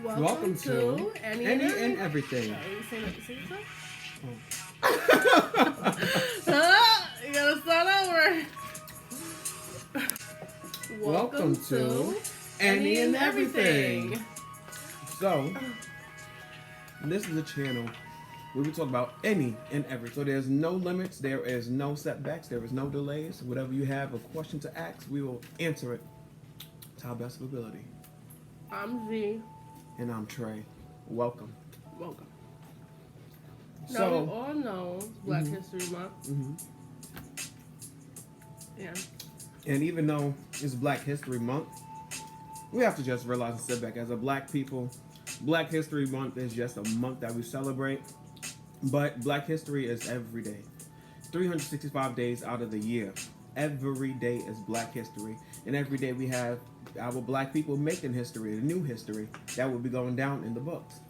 Welcome to Any and Everything. You gotta start over. Welcome to Any and Everything. So, this is a channel where we talk about any and everything. So there's no limits, there is no setbacks, there is no delays. Whatever you have a question to ask, we will answer it to our best of ability. I'm Z. And I'm Trey. Welcome. Welcome. So, now, we all know Black History Month. Yeah. And even though it's Black History Month, we have to just realize and sit back as a black people. Black History Month is just a month that we celebrate, but Black History is every day. 365 days out of the year. Every day is Black History. And every day we have our black people making history, a new history that will be going down in the books.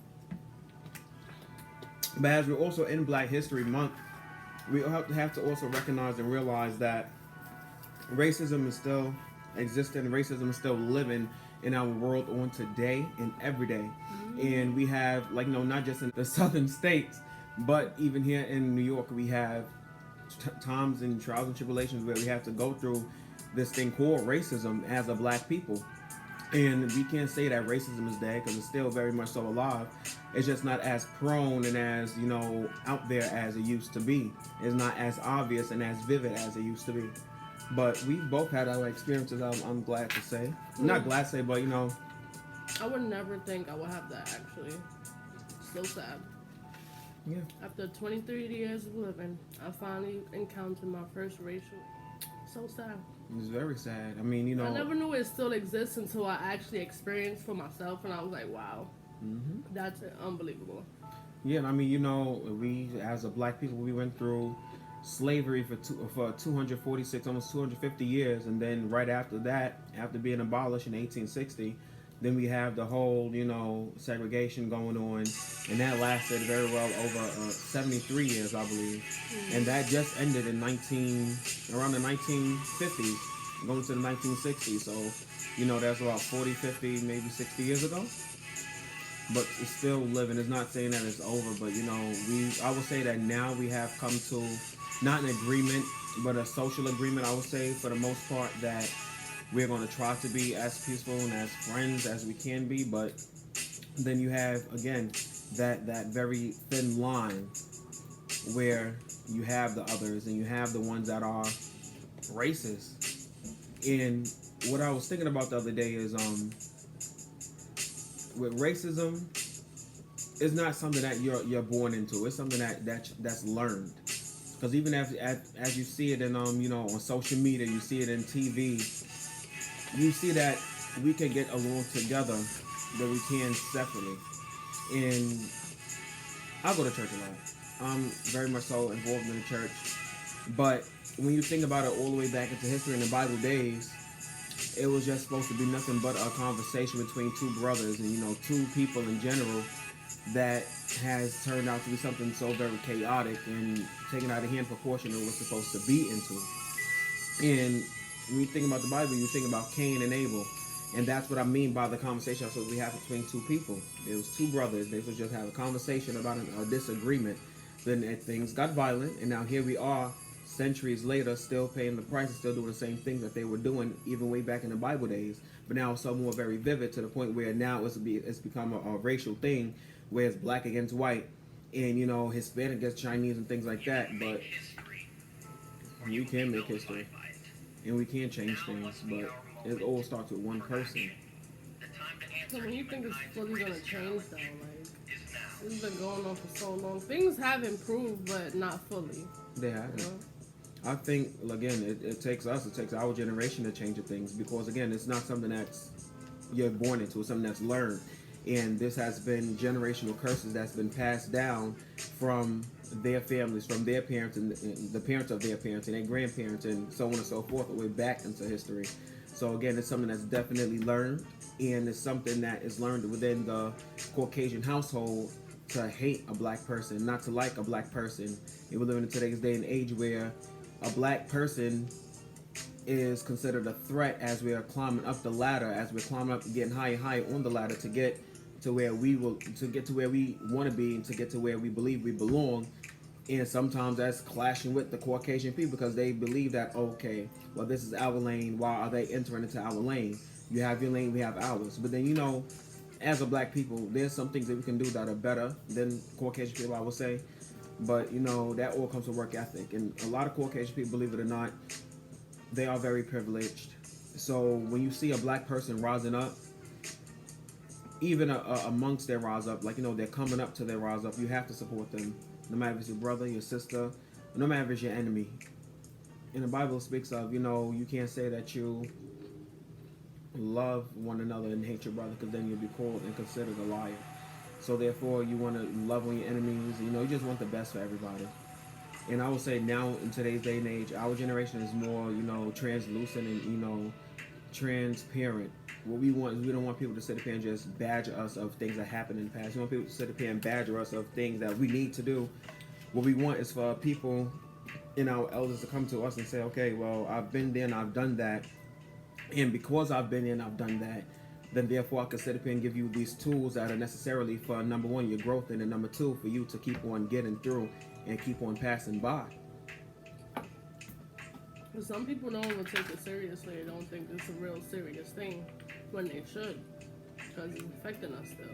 But as we're also in Black History Month, we have to also recognize and realize that racism is still existing, racism is still living in our world on today and every day. And we have, not just in the southern states, but even here in New York, we have times and trials and tribulations where we have to go through this thing called racism as a black people. And we can't say that racism is dead because it's still very much so alive. It's just not as prone and as, out there as it used to be. It's not as obvious and as vivid as it used to be. But we both had our experiences, I'm glad to say. Not glad to say, but, I would never think I would have that, actually. So sad. Yeah. After 23 years of living, I finally encountered my first racial. So sad. It's very sad. I mean, I never knew it still exists until I actually experienced for myself, and I was like, wow, that's unbelievable. Yeah, and I mean, we as a black people, we went through slavery for 246, almost 250 years, and then right after that, after being abolished in 1860, then we have the whole, segregation going on, and that lasted very well over 73 years, I believe. And that just ended in around the 1950s, going to the 1960s. So, that's about 40, 50, maybe 60 years ago. But it's still living. It's not saying that it's over, but, I would say that now we have come to not an agreement, but a social agreement, I would say, for the most part, that we're going to try to be as peaceful and as friends as we can be. But then you have, again, that very thin line where you have the others and you have the ones that are racist. And what I was thinking about the other day is with racism, it's not something that you're born into. It's something that's learned. Because even as you see it in on social media, you see it in TV, you see that we can get along together, that we can separately. And I go to church a lot. I'm very much so involved in the church. But when you think about it all the way back into history in the Bible days, it was just supposed to be nothing but a conversation between two brothers and, two people in general that has turned out to be something so very chaotic and taken out of hand proportion of what's supposed to be into. And when you think about the Bible, you think about Cain and Abel. And that's what I mean by the conversation so we have between two people. There was two brothers. They would just have a conversation about a disagreement. Then things got violent. And now here we are, centuries later, still paying the price and still doing the same things that they were doing even way back in the Bible days. But now it's so more very vivid to the point where now it's become a racial thing where it's black against white and, Hispanic against Chinese and things like that. But we can make history. And we can change things, but it all starts with one person. So when you think it's fully gonna change, though, it's been going on for so long. Things have improved, but not fully. They haven't. I think, again, it takes our generation to change the things because, again, it's not something that's you're born into. It's something that's learned. And this has been generational curses that's been passed down from their families, from their parents and the parents of their parents and their grandparents and so on and so forth, all the way back into history. So again, it's something that's definitely learned, and it's something that is learned within the Caucasian household to hate a black person, not to like a black person. And we're living in today's day and age where a black person is considered a threat as we are climbing up the ladder, as we're climbing up, getting higher and higher on the ladder to get to where we want to be and to get to where we believe we belong. And sometimes that's clashing with the Caucasian people because they believe that, okay, well, this is our lane. Why are they entering into our lane? You have your lane, we have ours. But then, as a black people, there's some things that we can do that are better than Caucasian people, I would say. But, that all comes with work ethic. And a lot of Caucasian people, believe it or not, they are very privileged. So when you see a black person rising up, even amongst their rise up, like, they're coming up to their rise up, you have to support them. No matter if it's your brother, your sister, no matter if it's your enemy. And the Bible speaks of, you can't say that you love one another and hate your brother because then you'll be called and considered a liar. So therefore, you want to love on your enemies. You just want the best for everybody. And I would say now, in today's day and age, our generation is more, translucent and, transparent. What we want is we don't want people to sit up here and just badger us of things that happened in the past. We want people to sit up here and badger us of things that we need to do. What we want is for people and our elders to come to us and say, okay, well, I've been there and I've done that. And because I've been there and I've done that, then therefore I can sit up here and give you these tools that are necessarily for, number one, your growth, and then number two, for you to keep on getting through and keep on passing by. Some people don't even take it seriously. They don't think it's a real serious thing when they should, because it's affecting us still.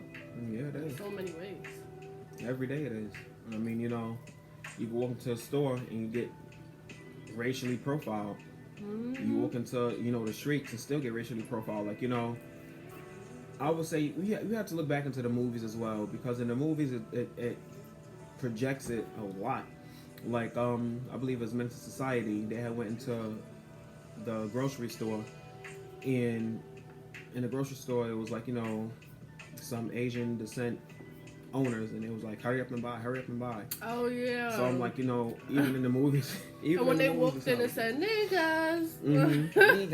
Yeah, it is. In so many ways. Every day it is. I mean, you can walk into a store and you get racially profiled. Mm-hmm. You walk into, the streets and still get racially profiled. Like, I would say we have to look back into the movies as well, because in the movies it projects it a lot. Like, I believe it's Mental Society, they had went into the grocery store, and in the grocery store it was like, some Asian descent owners, and it was like, hurry up and buy. Oh yeah. So I'm like, even in the movies, even and when in they walked in and said niggas, nigga.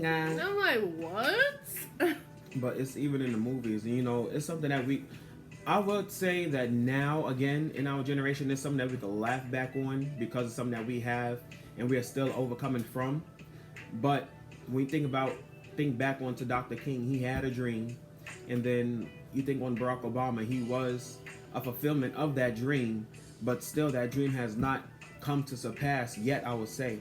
and I'm like, what? But it's even in the movies, and it's something that I would say that now, again, in our generation, it's something that we can laugh back on because it's something that we have and we are still overcoming from. But when you think back onto Dr. King, he had a dream. And then you think on Barack Obama, he was a fulfillment of that dream. But still, that dream has not come to surpass yet, I would say.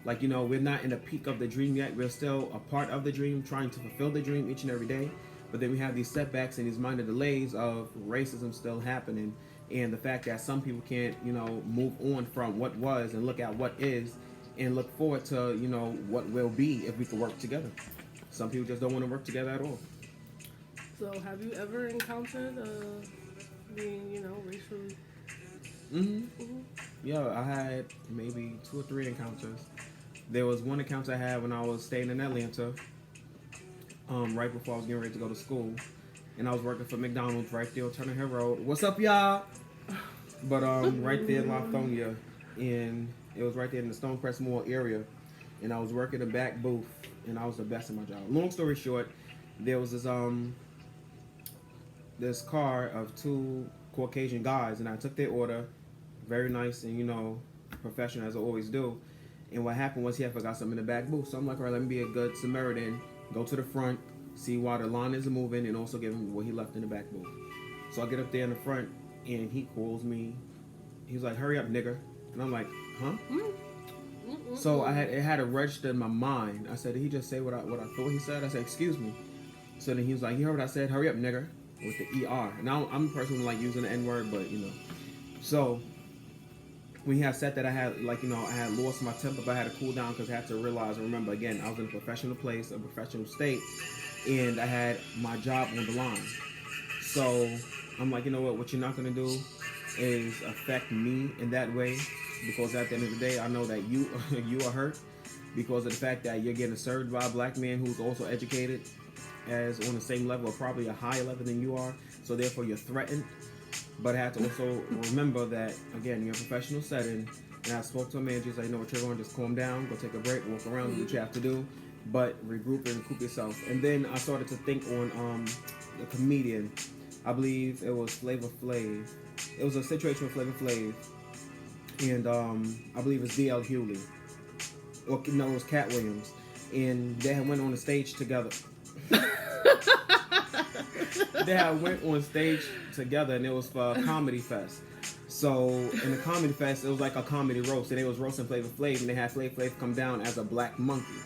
Like, we're not in the peak of the dream yet. We're still a part of the dream, trying to fulfill the dream each and every day. But then we have these setbacks and these minor delays of racism still happening, and the fact that some people can't, move on from what was and look at what is, and look forward to, what will be if we could work together. Some people just don't want to work together at all. So, have you ever encountered being, racially? Mm-hmm. Yeah, I had maybe 2 or 3 encounters. There was one encounter I had when I was staying in Atlanta. Right before I was getting ready to go to school, and I was working for McDonald's right there on Turner Hill Road. What's up, y'all? But right there in Lithonia, and it was right there in the Stonecrest Mall area, and I was working the back booth, and I was the best in my job. Long story short, there was this car of 2 Caucasian guys, and I took their order, very nice and professional as I always do. And what happened was he had forgot something in the back booth, so I'm like, all right, let me be a good Samaritan. Go to the front, see why the line isn't moving, and also give him what he left in the back booth. So I get up there in the front, and he calls me. He's like, hurry up, nigger. And I'm like, huh? Mm-hmm. So it had to register in my mind. I said, did he just say what I thought he said? I said, excuse me. So then he was like, you heard what I said? Hurry up, nigger, with the ER. Now I'm a person who like using the N-word, but So when he had said that, I had I had lost my temper, but I had to cool down because I had to realize and remember, again, I was in a professional place, a professional state, and I had my job on the line. So I'm like, what you're not going to do is affect me in that way, because at the end of the day, I know that you are hurt because of the fact that you're getting served by a black man who's also educated as on the same level or probably a higher level than you are. So therefore, you're threatened. But I had to also remember that, again, you're in a professional setting, and I spoke to a manager. He's like, what you're going, just calm down, go take a break, walk around, do what you have to do, but regroup and recoup yourself. And then I started to think on the comedian. I believe it was Flavor Flav. It was a situation with Flavor Flav, and I believe it's D.L. Hewley. Or no, it was Cat Williams. And they had went on the stage together. They had went on stage together, and it was for a comedy fest. So in the comedy fest, it was like a comedy roast, and they was roasting Flavor Flav, and they had Flavor Flav come down as a black monkey.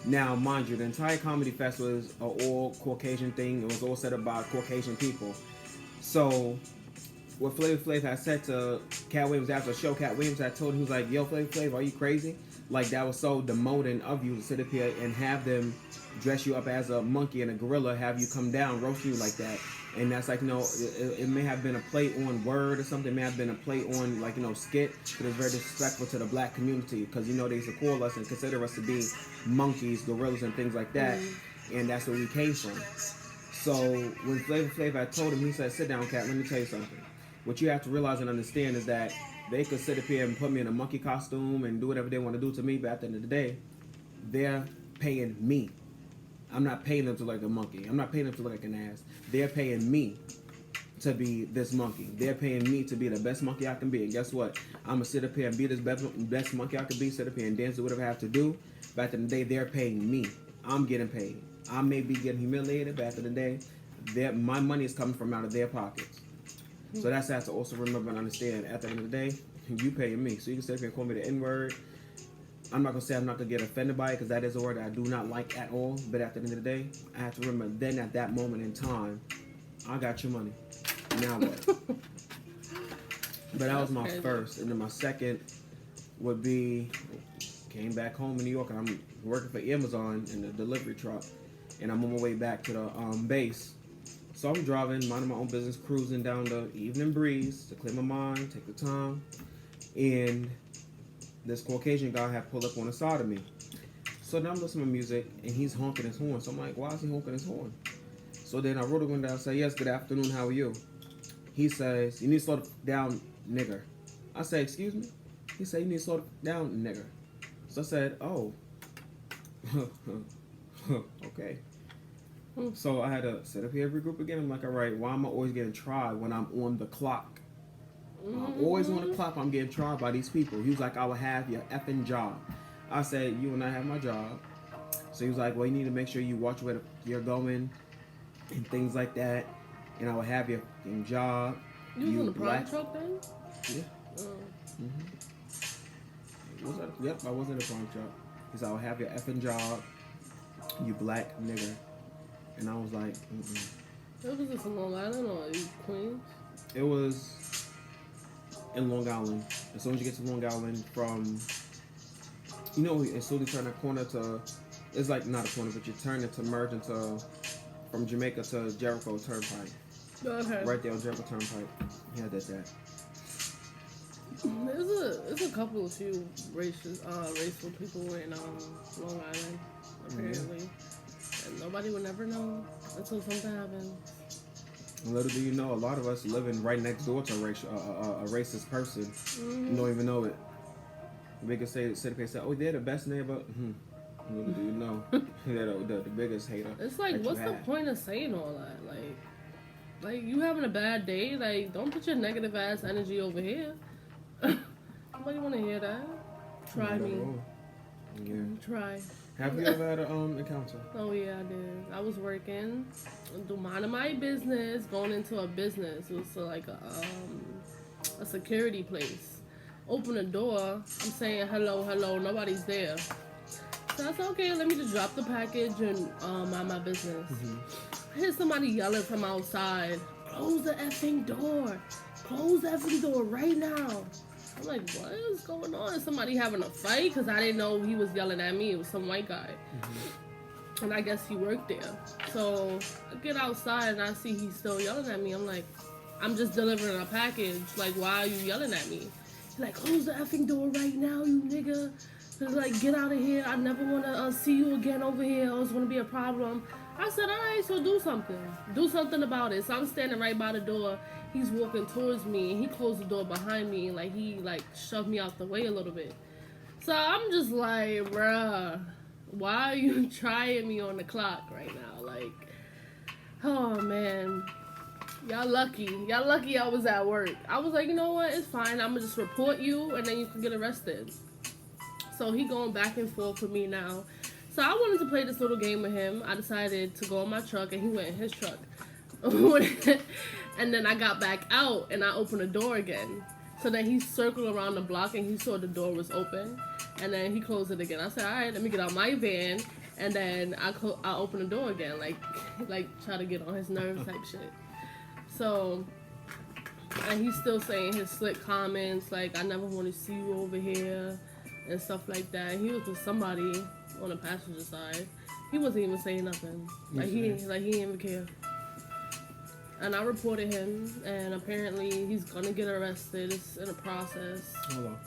Now, mind you, the entire comedy fest was an all Caucasian thing. It was all set up by Caucasian people. So what Flavor Flav had said to Cat Williams after the show, Cat Williams had told him, he was like, yo, Flavor Flav, are you crazy? Like, that was so demoting of you to sit up here and have them dress you up as a monkey and a gorilla, have you come down, roast you like that. And that's like, it may have been a play on word or something. It may have been a play on, like, skit. But it's very disrespectful to the black community because, they used to call us and consider us to be monkeys, gorillas, and things like that. And that's where we came from. So when Flavor Flav had told him, he said, sit down, Cat, let me tell you something. What you have to realize and understand is that they could sit up here and put me in a monkey costume and do whatever they want to do to me, but at the end of the day, they're paying me. I'm not paying them to look like a monkey. I'm not paying them to look like an ass. They're paying me to be this monkey. They're paying me to be the best monkey I can be. And guess what? I'm going to sit up here and be this best monkey I can be, sit up here and dance, do whatever I have to do. But at the end of the day, they're paying me. I'm getting paid. I may be getting humiliated, but at the end of the day, my money is coming from out of their pockets. So that's how to also remember and understand. At the end of the day, you paying me. So you can sit up here and call me the N-word. I'm not going to say I'm not going to get offended by it because that is a word that I do not like at all. But at the end of the day, I have to remember then at that moment in time, I got your money. Now what? But that was my first. And then my second would be, came back home in New York. And I'm working for Amazon in the delivery truck. And I'm on my way back to the base. So I'm driving, minding my own business, cruising down the evening breeze to clear my mind, take the time. And this Caucasian guy had pulled up on the side of me. So then I'm listening to music, and he's honking his horn. So I'm like, why is he honking his horn? So then I roll the window and say, yes, good afternoon, how are you? He says, you need to slow down, nigger. I say, excuse me? He said, you need to slow down, nigger. So I said, oh. Okay. So I had to set up here, regroup again. I'm like, all right, why am I always getting tried when I'm on the clock? I'm always on the clock. I'm getting tried by these people. He was like, I will have your effing job. I said, you and I have my job. So he was like, well, you need to make sure you watch where you're going and things like that. And I will have your job. You was on the prime truck then? Yeah. Yep, I was in the prime truck. He said, I will have your effing job, you black nigger. And I was like, It was this in Long Island or Queens? It was in Long Island. As soon as you get to Long Island from, as soon as you turn that corner to, it's like not a corner, but you turn it to merge into, from Jamaica to Jericho Turnpike. Okay. Right there on Jericho Turnpike. Yeah, that's that. There's a couple of few racial people in Long Island, apparently. And nobody would never know until something happens. Little do you know, a lot of us living right next door to a racist person. You don't even know it. We can say, oh, they're the best neighbor. Little do you know, they're the biggest hater. It's like, what's the point of saying all that? Like you having a bad day? Like, don't put your negative ass energy over here. Nobody want to hear that. Try me. Yeah. Try. Have you ever had an encounter? Oh yeah, I did. I was working, minding my business, going into a business. It was like a security place. Open the door. I'm saying hello, nobody's there. So I said, okay, let me just drop the package and mind my business. I hear somebody yelling from outside, close the effing door. Close the effing door right now. I'm like, what is going on? Is somebody having a fight? Because I didn't know he was yelling at me. It was some white guy. And I guess he worked there. So I get outside and I see he's still yelling at me. I'm like, I'm just delivering a package. Like, why are you yelling at me? He's like, close the effing door right now, you nigga. He's like, get out of here. I never want to see you again over here. It's going to be a problem. I said, all right, so do something. Do something about it. So I'm standing right by the door. He's walking towards me, and he closed the door behind me, and he shoved me out the way a little bit. So I'm just like, bruh, why are you trying me on the clock right now? Like, oh man, y'all lucky I was at work. I was like, you know what, it's fine. I'm gonna just report you, and then you can get arrested. So he going back and forth with me now. So I wanted to play this little game with him. I decided to go in my truck, and he went in his truck. And then I got back out and I opened the door again. So then he circled around the block and he saw the door was open. And then he closed it again. I said, all right, let me get out my van. And then I opened the door again, like try to get on his nerves type shit. So, and he's still saying his slick comments, like, I never want to see you over here and stuff like that. And he was with somebody on the passenger side. He wasn't even saying nothing. Like he didn't even care. And I reported him, and apparently he's gonna get arrested. It's in a process. Hold on.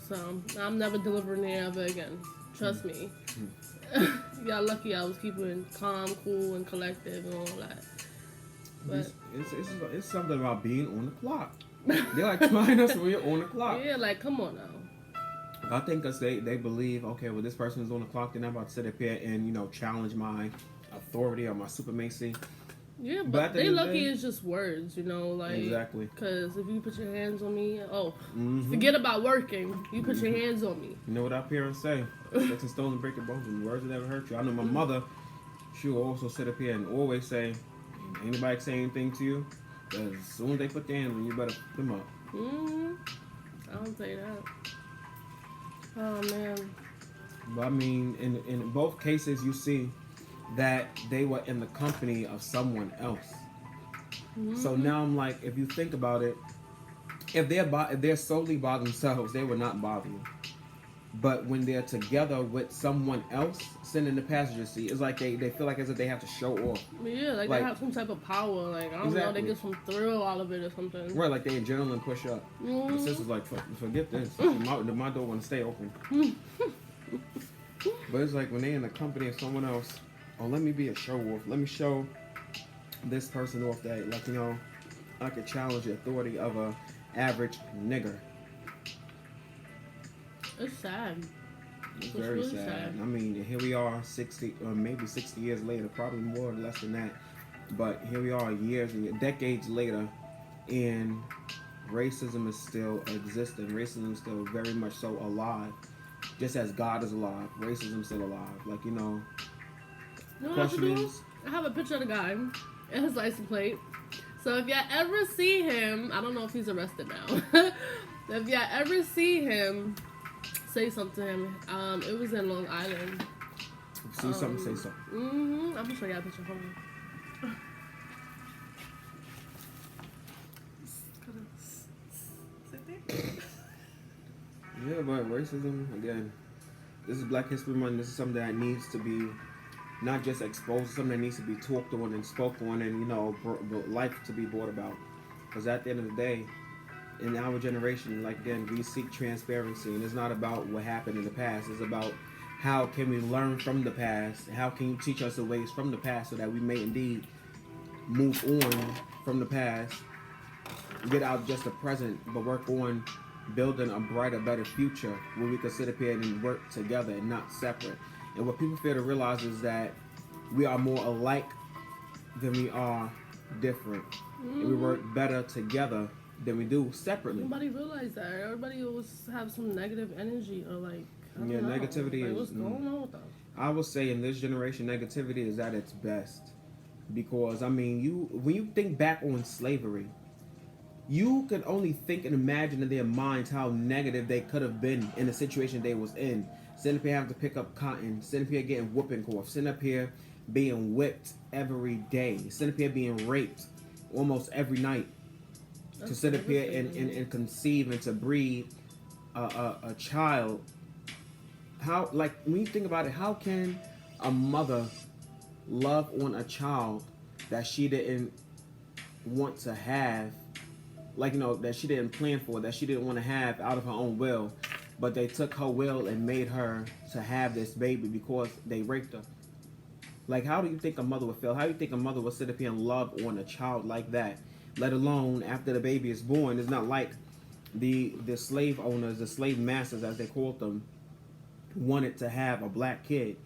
So I'm never delivering there ever again. Trust me. Y'all lucky I was keeping calm, cool, and collective and all that. But it's something about being on the clock. They're like trying us when you're on the clock. yeah, like come on now. I think because they believe, okay, well, this person is on the clock, then I'm about to sit up here and, challenge my authority or my supremacy. Yeah, but they lucky it's just words, like... Exactly. Because if you put your hands on me, forget about working. You put your hands on me. You know what our parents say? Sticks and stones and break your bones, and words will never hurt you. I know my mother, she will also sit up here and always say, anybody say anything to you, as soon as they put their hands on you, better put them up. I don't say that. Oh, man. But I mean, in both cases, you see that they were in the company of someone else. So now I'm like, if you think about it, if they're solely by themselves, they would not bother you. But when they're together with someone else sitting in the passenger seat, it's like they feel like as if they have to show off. Yeah, like they have some type of power. Like, I don't know, they get some thrill out of it or something. Right, like they adrenaline push up. The sister's like, forget this. My door want to stay open. But it's like when they're in the company of someone else, oh, let me be a show off. Let me show this person off that, like, I could challenge the authority of a average nigger. It's sad. It's very really sad. I mean, here we are 60 or maybe 60 years later, probably more or less than that. But here we are years and decades later, and racism is still existing. Racism is still very much so alive. Just as God is alive, racism is still alive. Like, You know what question I have to do? is, I have a picture of the guy and his license plate. So if y'all ever see him, I don't know if he's arrested now. If y'all ever see him, say something to him. It was in Long Island. if you see something, say something. I'm gonna show y'all a picture. Hold on. Yeah, but racism, again, this is Black History Month. This is something that needs to be not just exposed, something that needs to be talked on and spoke on and, life to be brought about. Because at the end of the day, in our generation, like, again, we seek transparency. And it's not about what happened in the past. It's about how can we learn from the past? How can you teach us the ways from the past so that we may indeed move on from the past, get out of just the present, but work on building a brighter, better future where we can sit up here and work together and not separate. And what people fail to realize is that we are more alike than we are different. And we work better together than we do separately. Nobody realized that. Everybody always have some negative energy or like, I don't know. Negativity like, is... what's going on with them? I would say in this generation, negativity is at its best. Because, I mean, when you think back on slavery, you could only think and imagine in their minds how negative they could have been in the situation they was in. Sitting up here having to pick up cotton, sitting up here getting whooping cough, sitting up here being whipped every day, sitting up here being raped almost every night. To sit up here and conceive and to breed a child. How, like, when you think about it, how can a mother love on a child that she didn't want to have, like, that she didn't plan for, that she didn't want to have out of her own will, but they took her will and made her to have this baby because they raped her? Like, how do you think a mother would feel? How do you think a mother would sit up here and love on a child like that? Let alone after the baby is born. It's not like the slave owners, the slave masters as they called them, wanted to have a black kid.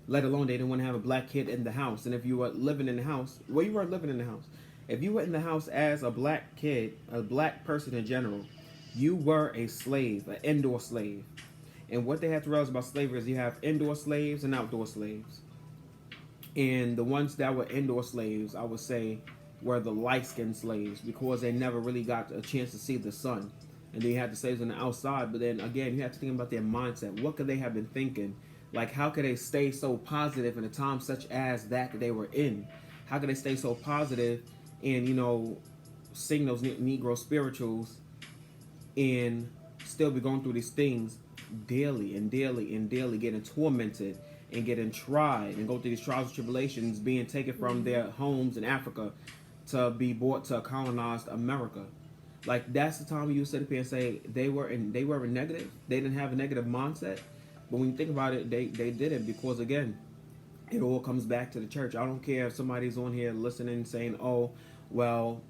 Let alone they didn't want to have a black kid in the house. And if you were living in the house, well, you weren't living in the house. If you were in the house as a black kid, a black person in general, you were a slave, an indoor slave. And what they have to realize about slavery is you have indoor slaves and outdoor slaves. And the ones that were indoor slaves, I would say, were the light-skinned slaves because they never really got a chance to see the sun. And they had the slaves on the outside. But then again, you have to think about their mindset. What could they have been thinking? Like, how could they stay so positive in a time such as that they were in? How could they stay so positive and, sing those Negro spirituals and still be going through these things daily and daily and daily, getting tormented and getting tried and go through these trials and tribulations, being taken from their homes in Africa to be brought to colonized America? Like, that's the time you sit up here and say they were negative. They didn't have a negative mindset. But when you think about it, they didn't, because again, it all comes back to the church. I don't care if somebody's on here listening saying, oh, well,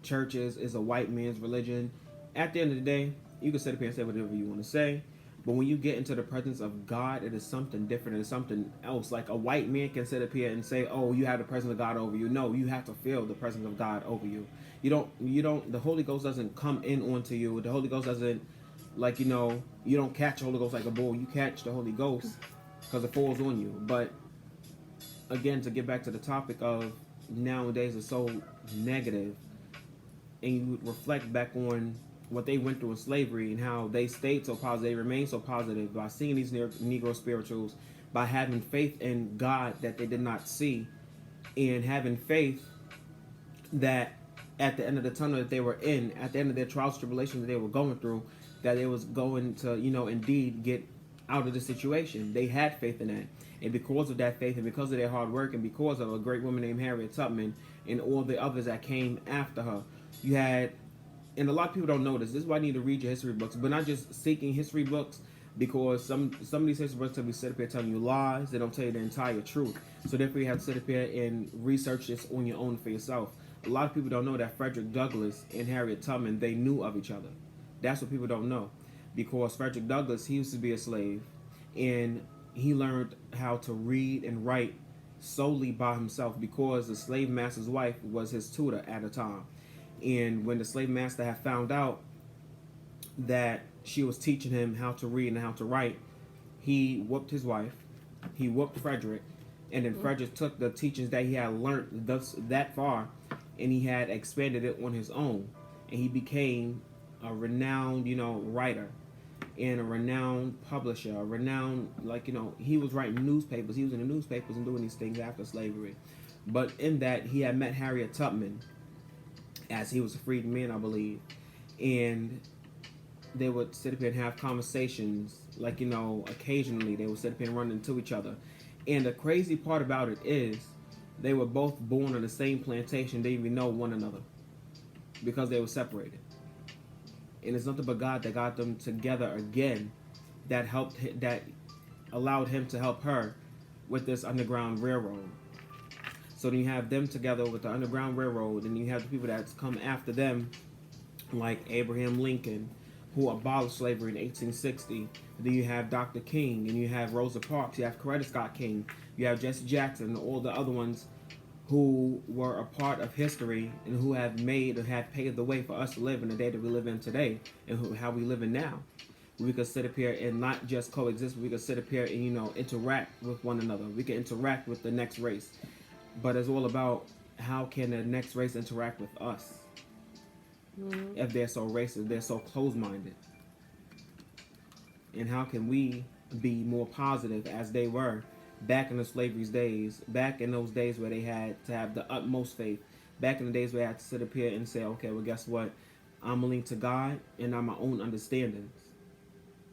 church is a white man's religion. At the end of the day, you can sit up here and say whatever you want to say. But when you get into the presence of God, it is something different. It is something else. Like, a white man can sit up here and say, oh, you have the presence of God over you. No, you have to feel the presence of God over you. You don't, the Holy Ghost doesn't come in onto you. The Holy Ghost doesn't, you don't catch the Holy Ghost like a bull. You catch the Holy Ghost because it falls on you. But again, to get back to the topic of nowadays is so negative, and you reflect back on what they went through in slavery and how they stayed so positive, they remained so positive by seeing these Negro spirituals, by having faith in God that they did not see, and having faith that at the end of the tunnel that they were in, at the end of their trials and tribulations that they were going through, that they was going to, indeed get out of the situation. They had faith in that. And because of that faith and because of their hard work and because of a great woman named Harriet Tubman and all the others that came after her, you had, and a lot of people don't know this. This is why I need to read your history books, but not just seeking history books, because some of these history books will be sit up here telling you lies. They don't tell you the entire truth. So therefore you have to sit up here and research this on your own for yourself. A lot of people don't know that Frederick Douglass and Harriet Tubman, they knew of each other. That's what people don't know. Because Frederick Douglass, he used to be a slave, and he learned how to read and write solely by himself because the slave master's wife was his tutor at the time. And when the slave master had found out that she was teaching him how to read and how to write, he whooped his wife, he whooped Frederick, and then Frederick took the teachings that he had learned thus that far, and he had expanded it on his own, and he became a renowned, writer and a renowned publisher, a renowned, he was writing newspapers. He was in the newspapers and doing these things after slavery. But in that, he had met Harriet Tubman as he was a freed man, I believe. And they would sit up here and have conversations, occasionally they would sit up here and run into each other. And the crazy part about it is they were both born on the same plantation. They didn't even know one another because they were separated. And it's nothing but God that got them together again, that allowed him to help her with this Underground Railroad. So then you have them together with the Underground Railroad, and you have the people that's come after them, like Abraham Lincoln, who abolished slavery in 1860. Then you have Dr. King, and you have Rosa Parks, you have Coretta Scott King, you have Jesse Jackson, and all the other ones who were a part of history and who have paved the way for us to live in the day that we live in today, and how we live in now. We could sit up here and not just coexist, but we could sit up here and, interact with one another. We can interact with the next race. But it's all about how can the next race interact with us if they're so racist, they're so closed-minded. And how can we be more positive as they were back in the slavery's days, back in those days where they had to have the utmost faith, back in the days where they had to sit up here and say, okay, well, guess what? I'm linked to God and I'm my own understandings.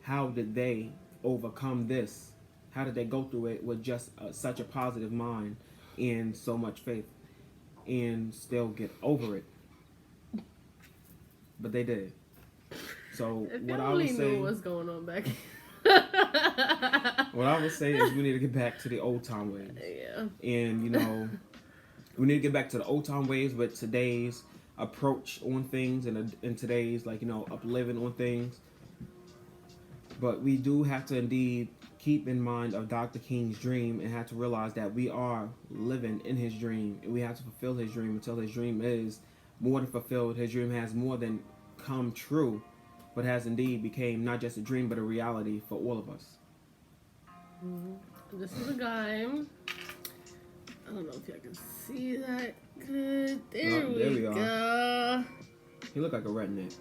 How did they overcome this? How did they go through it with just such a positive mind and so much faith and still get over it? But they did. So if what you I only would say, knew what's going on back what I would say is we need to get back to the old time ways. Yeah. And we need to get back to the old time ways with today's approach on things and today's upliving on things. But we do have to indeed keep in mind of Dr. King's dream and have to realize that we are living in his dream, and we have to fulfill his dream until his dream is more than fulfilled. His dream has more than come true, but has indeed became not just a dream but a reality for all of us. This is a guy. I don't know if y'all can see that good. There, Oh, we go. He looked like a redneck.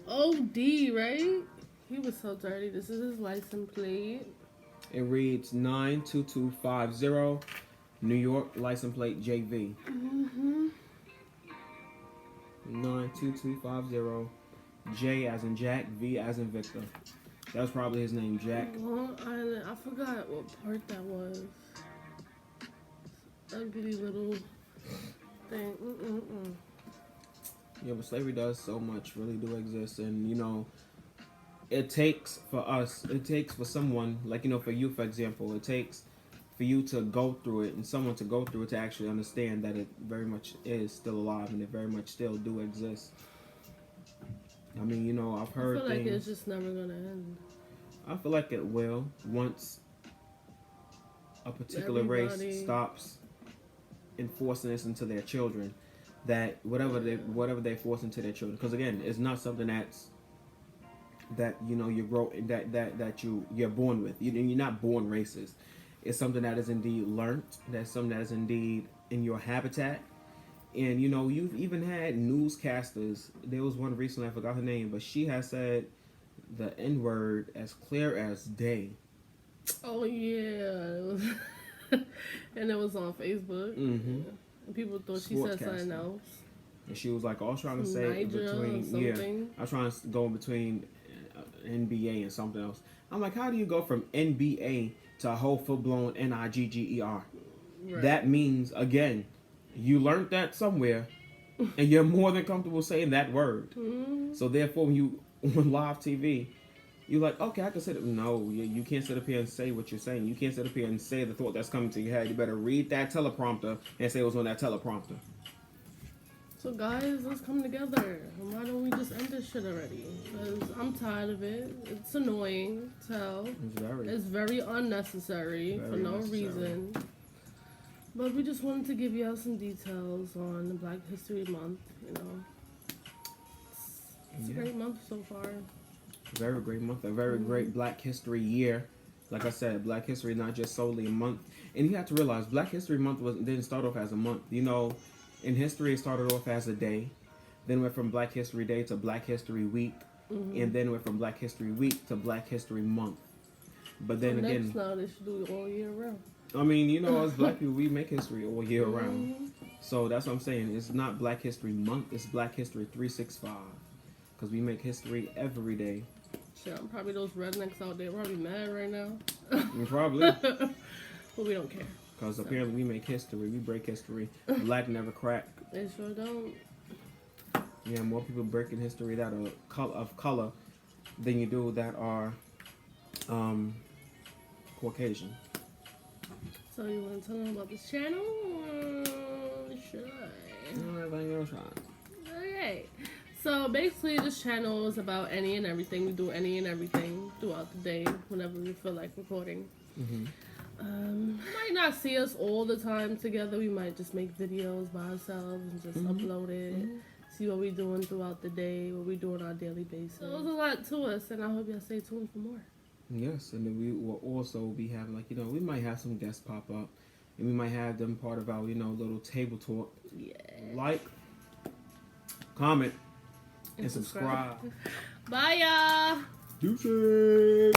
OD, right? He was so dirty. This is his license plate. It reads 92250, New York, license plate JV. 92250, J as in Jack, V as in Victor. That was probably his name, Jack. Long Island. I forgot what part that was. Ugly little thing. Yeah, but slavery does so much, really do exist. And, you know, it takes for someone, like, you know, for you, for example, it takes for you to go through it and someone to go through it to actually understand that it very much is still alive and it very much still do exist. I mean, you know, I've heard I feel things. like it's just never gonna end. I feel like it will once a particular race stops enforcing this into their children. That whatever they force into their children, because again, it's not something that you know you're born with. You're not born racist. It's something that is indeed learned. That's something that is indeed in your habitat. And you know, you've even had newscasters. There was one recently, I forgot her name, but she has said the N-word as clear as day. Oh yeah, and it was on Facebook. Mm-hmm. And people thought she said something else. And she was like, "I was trying to say between I was trying to go between NBA and something else." I'm like, how do you go from NBA to a whole full-blown NIGGER? Right. That means, again, you learned that somewhere, and you're more than comfortable saying that word. Mm-hmm. So therefore, when you on live TV, you're like, okay, I can sit up. No, you can't sit up here and say what you're saying. You can't sit up here and say the thought that's coming to your head. You better read that teleprompter and say what's on that teleprompter. So guys, let's come together. Why don't we just end this shit already? Because I'm tired of it. It's annoying. It's very unnecessary for no reason. But we just wanted to give y'all some details on the Black History Month. You know, it's a great month so far. Very great month. A very great Black History year. Like I said, Black History not just solely a month. And you have to realize Black History Month didn't start off as a month. You know, in history it started off as a day. Then went from Black History Day to Black History Week. Mm-hmm. And then went from Black History Week to Black History Month. But then again, next now they should do it all year round. I mean, you know, as Black people, we make history all year round. So that's what I'm saying. It's not Black History Month. It's Black History 365. Because we make history every day. Shit, I'm probably those rednecks out there probably mad right now. Probably. But we don't care. Because apparently we make history. We break history. Black never crack. They sure don't. Yeah, more people breaking history that are of color than you do that are Caucasian. So you want to tell them about this channel? Or should I? Okay. So basically this channel is about any and everything. We do any and everything throughout the day whenever we feel like recording. Mm-hmm. You might not see us all the time together. We might just make videos by ourselves and just upload it. See what we're doing throughout the day, what we do on our daily basis. So there's a lot to us, and I hope y'all stay tuned for more. Yes, and then we will also be having, like, you know, we might have some guests pop up, and we might have them part of our, you know, little table talk. Yeah. Like, comment, and subscribe. Bye, y'all. Deuces.